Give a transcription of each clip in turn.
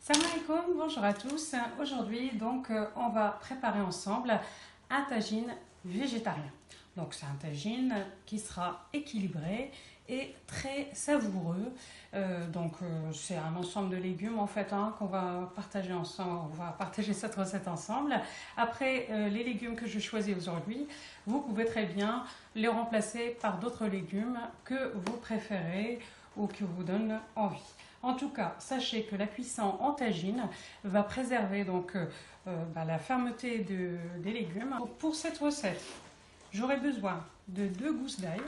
Salam alaikum, bonjour à tous. Aujourd'hui, donc, on va préparer ensemble un tagine végétarien. Donc, c'est un tagine qui sera équilibré et très savoureux. C'est un ensemble de légumes en fait qu'on va partager ensemble. On va partager cette recette ensemble. Après, les légumes que je choisis aujourd'hui, vous pouvez très bien les remplacer par d'autres légumes que vous préférez ou qui vous donnent envie. En tout cas, sachez que la cuisson en tagine va préserver la fermeté des légumes. Donc, pour cette recette, j'aurai besoin de 2 gousses d'ail,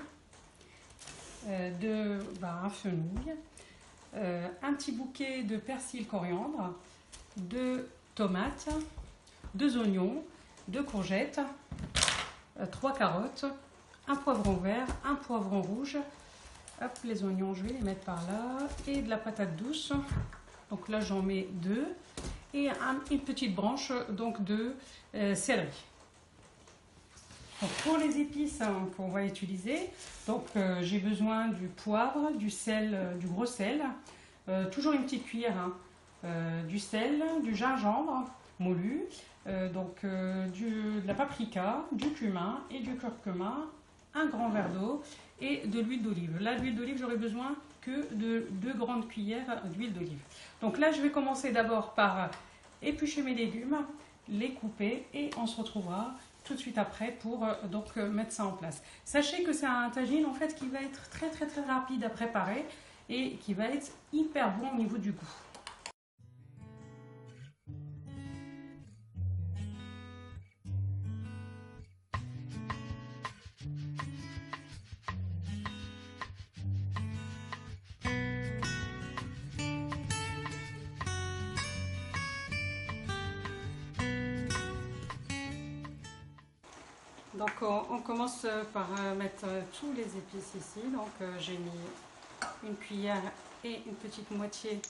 un fenouil, un petit bouquet de persil coriandre, 2 tomates, 2 oignons, 2 courgettes, 3 carottes, un poivron vert, un poivron rouge. Hop, les oignons, je vais les mettre par là. Et de la patate douce. Donc là, j'en mets 2. Et une petite branche donc, de céleri. Donc, pour les épices qu'on va utiliser, j'ai besoin du poivre, du sel, du gros sel. Toujours une petite cuillère. Du sel, du gingembre moulu. De la paprika, du cumin et du curcuma. Un grand verre d'eau et de l'huile d'olive. Là, l'huile d'olive, j'aurai besoin que de 2 grandes cuillères d'huile d'olive. Donc là, je vais commencer d'abord par éplucher mes légumes, les couper et on se retrouvera tout de suite après pour mettre ça en place. Sachez que c'est un tagine en fait qui va être très rapide à préparer et qui va être hyper bon au niveau du goût. Donc on commence par mettre tous les épices ici. Donc j'ai mis une cuillère et une petite moitié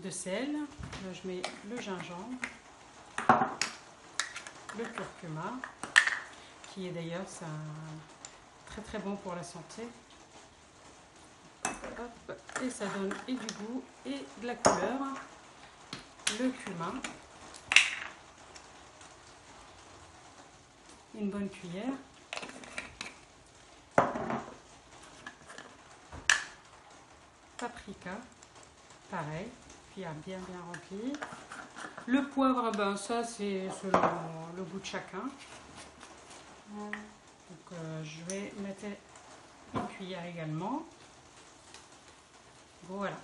de sel. Là, je mets le gingembre, le curcuma, qui est d'ailleurs très bon pour la santé. Hop, et ça donne et du goût et de la couleur. Le cumin. Une bonne cuillère. Paprika, pareil, cuillère bien remplie. Le poivre, ça c'est selon le goût de chacun. Donc je vais mettre une cuillère également. Voilà.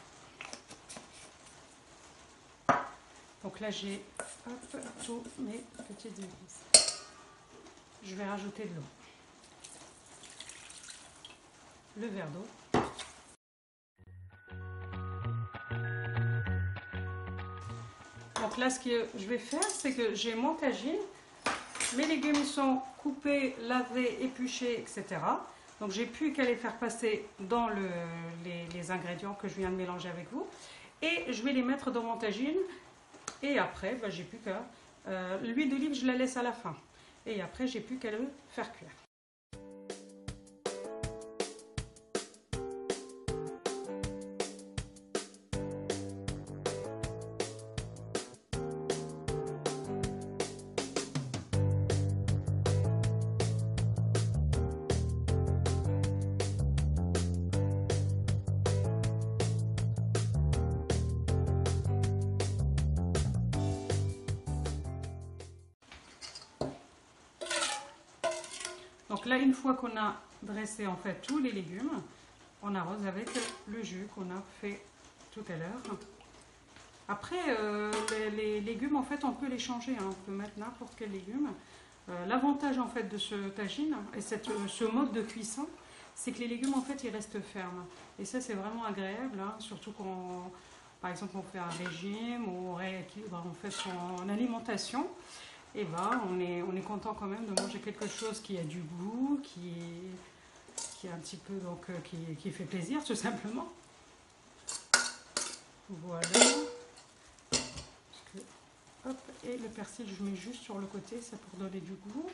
Donc là j'ai tous mes petites épices. Je vais rajouter de l'eau. Le verre d'eau. Donc là, ce que je vais faire, c'est que j'ai mon tagine. Mes légumes sont coupés, lavés, épluchés, etc. Donc j'ai plus qu'à les faire passer dans les ingrédients que je viens de mélanger avec vous. Et je vais les mettre dans mon tagine. Et après, j'ai plus qu'à... l'huile d'olive, je la laisse à la fin. Et après, j'ai plus qu'à le faire cuire. Donc là, une fois qu'on a dressé en fait tous les légumes, on arrose avec le jus qu'on a fait tout à l'heure. Après, les légumes, en fait, on peut les changer. On peut mettre n'importe quel légume. L'avantage en fait de ce tagine et ce mode de cuisson, c'est que les légumes en fait ils restent fermes. Et ça c'est vraiment agréable, surtout quand par exemple on fait un régime ou on rééquilibre en fait son alimentation. Et on est content quand même de manger quelque chose qui a du goût, qui est un petit peu qui fait plaisir tout simplement. Voilà. Hop, et le persil, je mets juste sur le côté, ça pour donner du goût.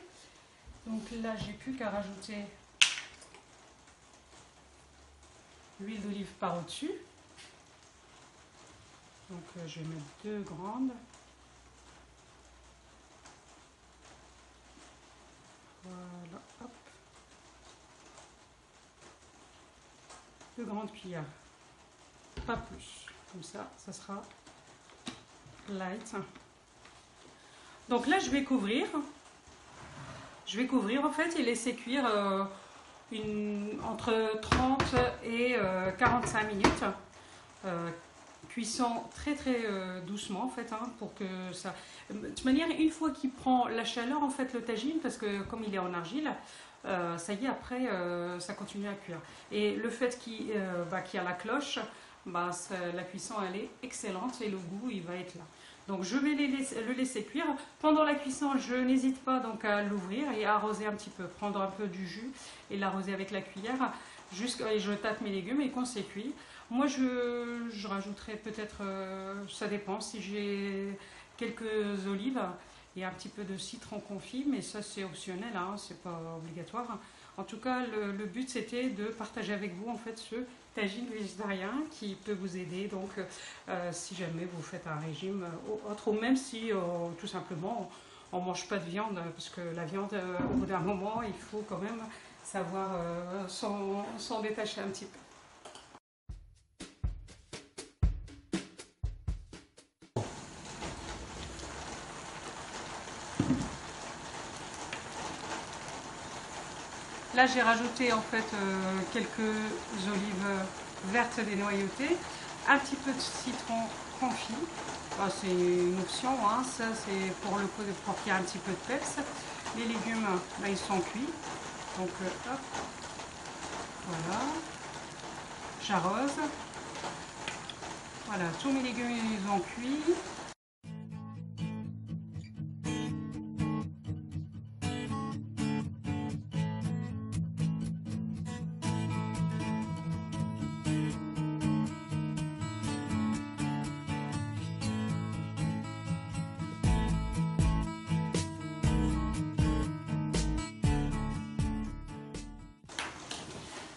Donc là, j'ai plus qu'à rajouter l'huile d'olive par au-dessus. Donc je vais mettre 2 grandes. Voilà, hop. 2 grandes cuillères. Pas plus. Comme ça, ça sera light. Donc là, je vais couvrir. Je vais couvrir en fait et laisser cuire entre 30 et 45 minutes. Cuisson très doucement en fait, hein, pour que ça... De toute manière, une fois qu'il prend la chaleur en fait, le tagine, parce que comme il est en argile, ça y est, après ça continue à cuire. Et le fait qu'il y a la cloche, la cuisson elle est excellente et le goût il va être là. Donc je vais le laisser cuire. Pendant la cuisson, je n'hésite pas donc à l'ouvrir et à arroser un petit peu, prendre un peu du jus et l'arroser avec la cuillère, et je tâte mes légumes et quand c'est cuit. Moi je rajouterai peut-être, ça dépend, si j'ai quelques olives et un petit peu de citron confit, mais ça c'est optionnel, hein, c'est pas obligatoire. En tout cas, le but c'était de partager avec vous en fait ce tagine végétarien qui peut vous aider, donc si jamais vous faites un régime ou autre, ou même si tout simplement on ne mange pas de viande, parce que la viande au bout d'un moment il faut quand même savoir s'en détacher un petit peu. Là, j'ai rajouté en fait quelques olives vertes dénoyautées, un petit peu de citron confit. C'est une option, hein. Ça c'est pour qu'il y ait un petit peu de peps. Les légumes, là, ils sont cuits. Donc hop, voilà. J'arrose. Voilà, tous mes légumes ils ont cuit.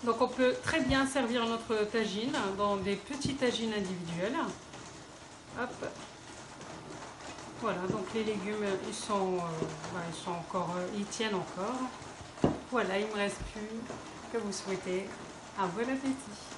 Donc on peut très bien servir notre tagine dans des petits tagines individuels. Hop. Voilà, donc les légumes ils sont encore, ils tiennent encore. Voilà, il ne me reste plus que vous souhaiter un bon appétit.